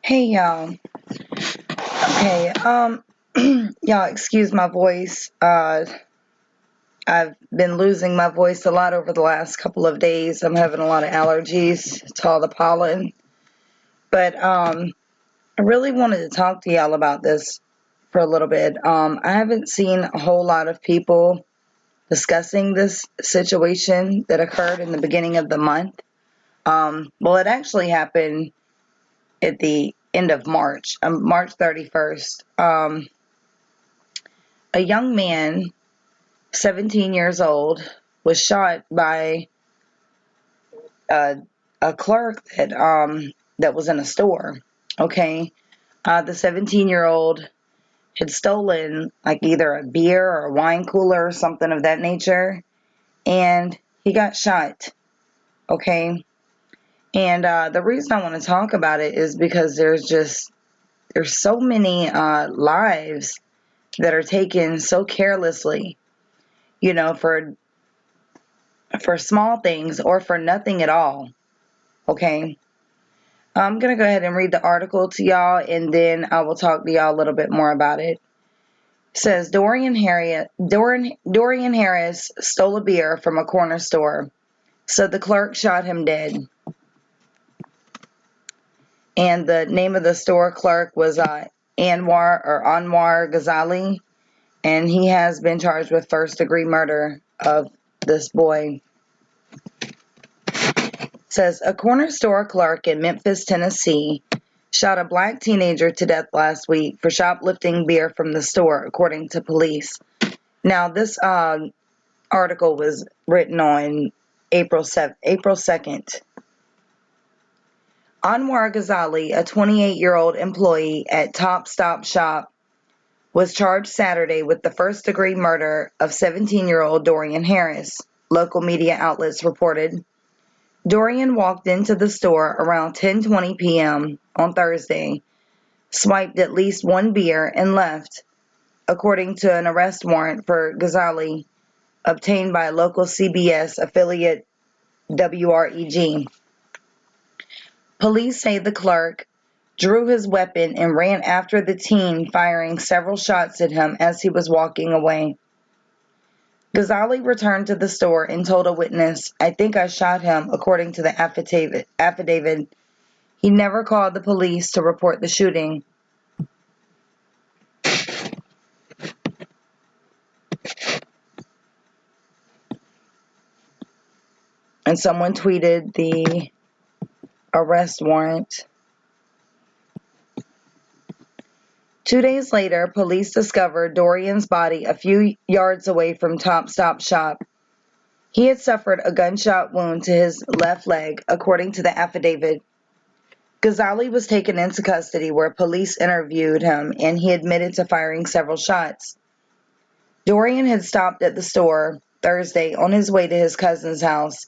Hey y'all. Okay, y'all excuse my voice. I've been losing my voice a lot over the last couple of days. I'm having a lot of allergies to all the pollen. But I really wanted to talk to y'all about this for a little bit. I haven't seen a whole lot of people discussing this situation that occurred in the beginning of the month. Well, it actually happened at the end of March, March 31st. A young man, 17 years old, was shot by a, a clerk that was in a store. Okay, the 17-year-old had stolen like either a beer or a wine cooler or something of that nature, and he got shot. Okay, and the reason I want to talk about it is because there's so many lives that are taken so carelessly, for small things or for nothing at all. Okay. I'm going to go ahead and read the article to y'all, and then I will talk to y'all a little bit more about it. It says Dorian Harris stole a beer from a corner store, so the clerk shot him dead. And the name of the store clerk was Anwar Ghazali, and he has been charged with first-degree murder of this boy. Says a corner store clerk in Memphis, Tennessee, shot a black teenager to death last week for shoplifting beer from the store, according to police. Now, this article was written on April 2nd. Anwar Ghazali, a 28-year-old employee at Top Stop Shop, was charged Saturday with the first-degree murder of 17-year-old Dorian Harris, local media outlets reported. Dorian walked into the store around 10:20 p.m. on Thursday, swiped at least one beer, and left, according to an arrest warrant for Ghazali obtained by a local CBS affiliate WREG. Police say the clerk drew his weapon and ran after the teen, firing several shots at him as he was walking away. Ghazali returned to the store and told a witness, "I think I shot him," according to the affidavit. He never called the police to report the shooting. And someone tweeted the arrest warrant. 2 days later, police discovered Dorian's body a few yards away from Top Stop Shop. He had suffered a gunshot wound to his left leg, according to the affidavit. Ghazali was taken into custody where police interviewed him, and he admitted to firing several shots. Dorian had stopped at the store Thursday on his way to his cousin's house.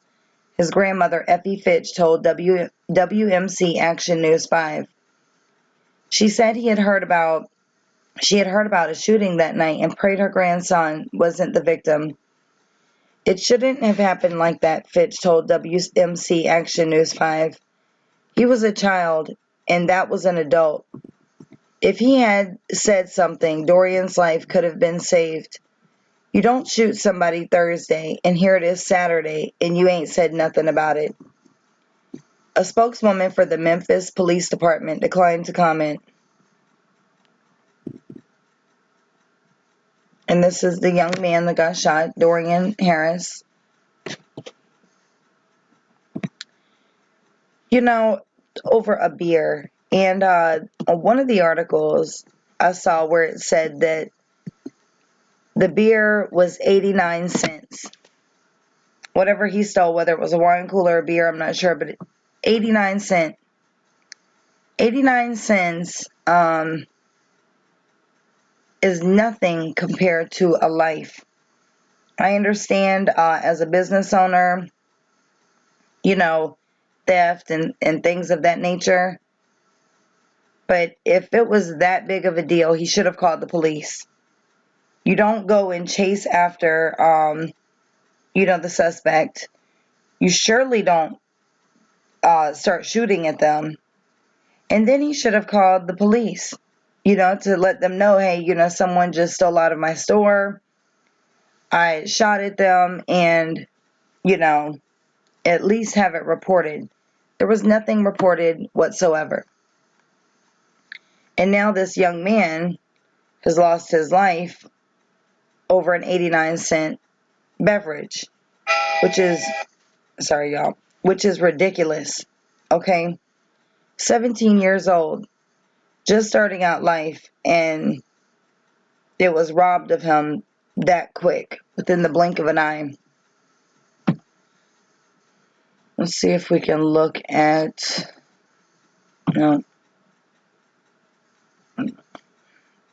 His grandmother, Effie Fitch, told WMC Action News 5. She said she had heard about a shooting that night and prayed her grandson wasn't the victim. It shouldn't have happened like that, Fitch told WMC Action News 5. He was a child, and that was an adult. If he had said something, Dorian's life could have been saved. You don't shoot somebody Thursday, and here it is Saturday, and you ain't said nothing about it. A spokeswoman for the Memphis Police Department declined to comment. And this is the young man that got shot, Dorian Harris. Over a beer. And one of the articles I saw where it said that the beer was 89 cents. Whatever he stole, whether it was a wine cooler or a beer, I'm not sure, but 89 cents. 89 cents is nothing compared to a life. I understand as a business owner, theft and things of that nature. But if it was that big of a deal, he should have called the police. You don't go and chase after, the suspect. You surely don't start shooting at them. And then he should have called the police, to let them know, hey, someone just stole out of my store. I shot at them and, at least have it reported. There was nothing reported whatsoever. And now this young man has lost his life over an 89-cent beverage, which is, sorry y'all, which is ridiculous. Okay? 17 years old, just starting out life, and it was robbed of him that quick, within the blink of an eye. Let's see if we can look at, no,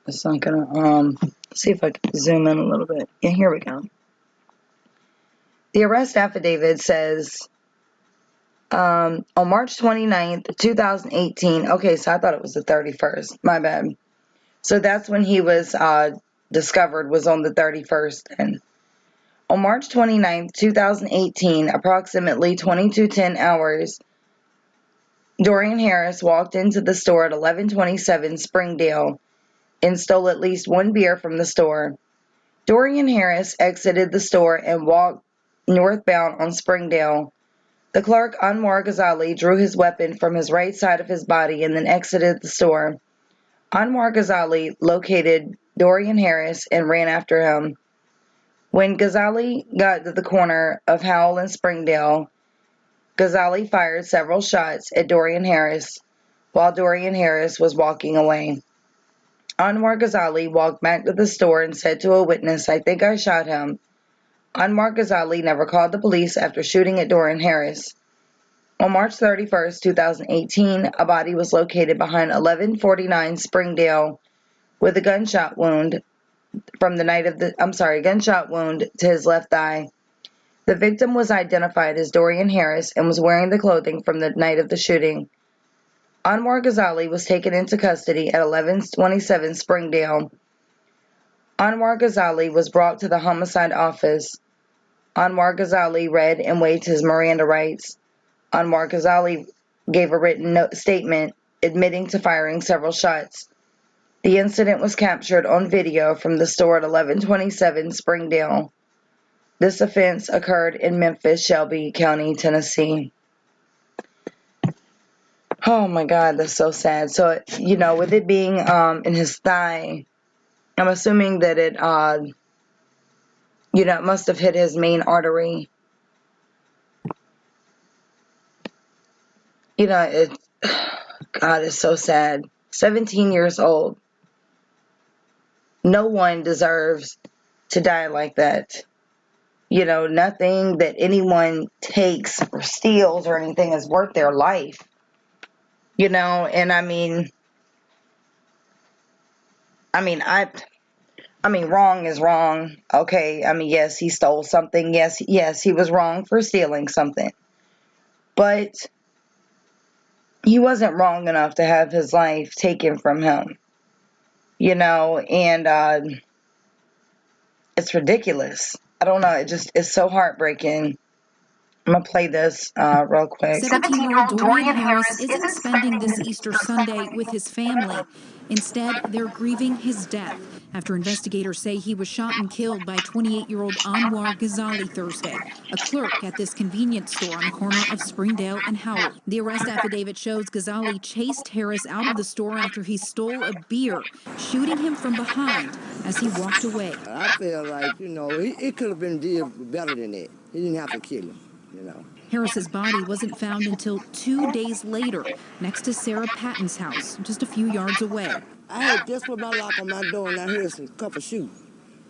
it's not gonna, see if I can zoom in a little bit. Yeah, here we go. The arrest affidavit says, on March 29th, 2018, okay, so I thought it was the 31st, my bad. So that's when he was discovered, was on the 31st. And on March 29th, 2018, approximately 22:10 hours, Dorian Harris walked into the store at 1127 Springdale and stole at least one beer from the store. Dorian Harris exited the store and walked northbound on Springdale. The clerk, Anwar Ghazali, drew his weapon from his right side of his body and then exited the store. Anwar Ghazali located Dorian Harris and ran after him. When Ghazali got to the corner of Howell and Springdale, Ghazali fired several shots at Dorian Harris while Dorian Harris was walking away. Anwar Ghazali walked back to the store and said to a witness, "I think I shot him." Anwar Ghazali never called the police after shooting at Dorian Harris. On March 31st, 2018, a body was located behind 1149 Springdale with a gunshot wound gunshot wound to his left thigh. The victim was identified as Dorian Harris and was wearing the clothing from the night of the shooting. Anwar Ghazali was taken into custody at 1127 Springdale. Anwar Ghazali was brought to the homicide office. Anwar Ghazali read and waived his Miranda rights. Anwar Ghazali gave a written statement admitting to firing several shots. The incident was captured on video from the store at 1127 Springdale. This offense occurred in Memphis, Shelby County, Tennessee. Oh my God, that's so sad. So, with it being in his thigh, I'm assuming that it, it must have hit his main artery. God, it's so sad. 17 years old. No one deserves to die like that. Nothing that anyone takes or steals or anything is worth their life. And wrong is wrong. Okay. Yes, he stole something. Yes, he was wrong for stealing something. But he wasn't wrong enough to have his life taken from him. And it's ridiculous. I don't know. It's so heartbreaking. I'm going to play this real quick. 17-year-old Dorian Harris isn't spending this Easter Sunday with his family. Instead, they're grieving his death after investigators say he was shot and killed by 28-year-old Anwar Ghazali Thursday, a clerk at this convenience store on the corner of Springdale and Howell. The arrest affidavit shows Ghazali chased Harris out of the store after he stole a beer, shooting him from behind as he walked away. I feel like, it could have been did better than that. He didn't have to kill him. Harris's body wasn't found until 2 days later, next to Sarah Patton's house, just a few yards away. I had just put my lock on my door and I heard some cup of shoe.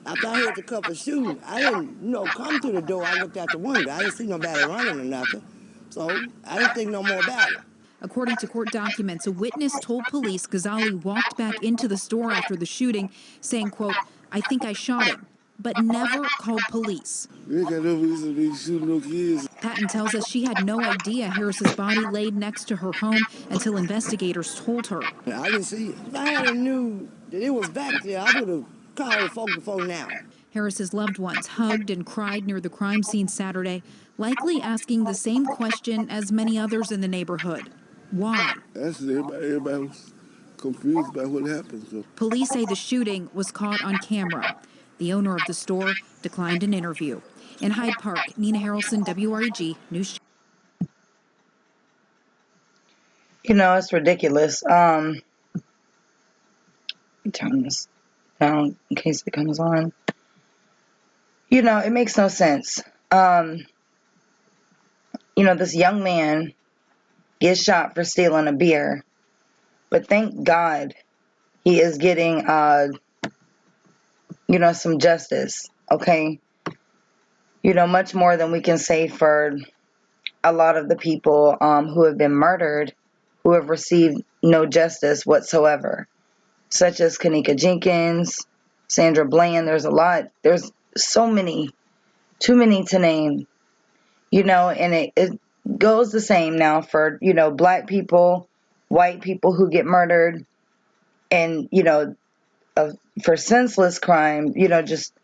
After I heard the cup of shoe, I didn't, come to the door. I looked out the window. I didn't see nobody running or nothing. So I didn't think no more about it. According to court documents, a witness told police Ghazali walked back into the store after the shooting, saying, quote, "I think I shot him," but never called police. Patton tells us she had no idea Harris's body laid next to her home until investigators told her. I didn't see it. If I had knew that it was back there, I would have called the folks before now. Harris's loved ones hugged and cried near the crime scene Saturday, likely asking the same question as many others in the neighborhood. Why? That's everybody was confused about what happened. So. Police say the shooting was caught on camera. The owner of the store declined an interview. In Hyde Park, Nina Harrelson, WREG News. It's ridiculous. Turn this down in case it comes on. It makes no sense. This young man gets shot for stealing a beer, but thank God he is getting, some justice. Okay. Much more than we can say for a lot of the people who have been murdered, who have received no justice whatsoever, such as Kanika Jenkins, Sandra Bland. There's a lot. There's so many, too many to name, and it goes the same now for, black people, white people who get murdered, and, for senseless crime, just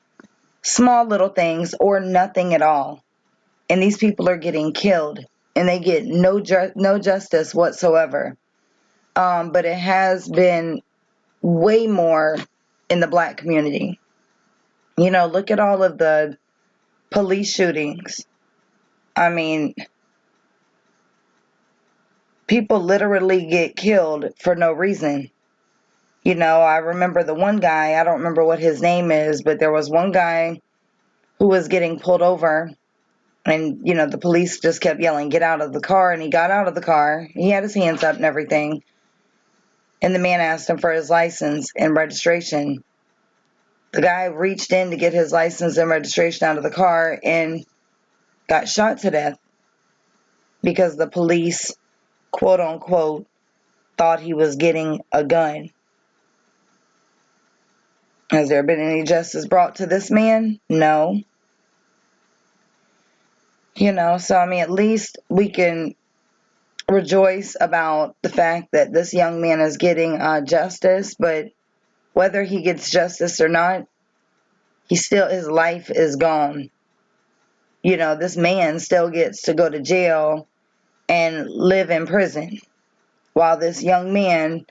small little things or nothing at all. And these people are getting killed and they get no justice whatsoever. But it has been way more in the black community. Look at all of the police shootings. I mean, people literally get killed for no reason. I remember the one guy, I don't remember what his name is, but there was one guy who was getting pulled over, and, the police just kept yelling, "Get out of the car," and he got out of the car. He had his hands up and everything, and the man asked him for his license and registration. The guy reached in to get his license and registration out of the car and got shot to death because the police, quote unquote, thought he was getting a gun. Has there been any justice brought to this man? No. So I mean, at least we can rejoice about the fact that this young man is getting justice, but whether he gets justice or not, his life is gone. This man still gets to go to jail and live in prison while this young man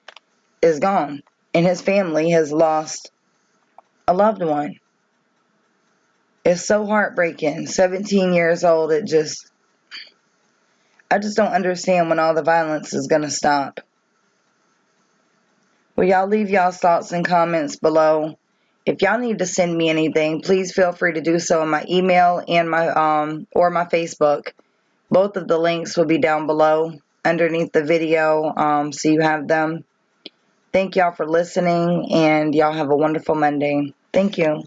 is gone and his family has lost a loved one. It's so heartbreaking. 17 years old, I just don't understand when all the violence is going to stop. Well, y'all leave y'all's thoughts and comments below. If y'all need to send me anything, please feel free to do so in my email and my or my Facebook. Both of the links will be down below underneath the video, so you have them. Thank y'all for listening, and y'all have a wonderful Monday. Thank you.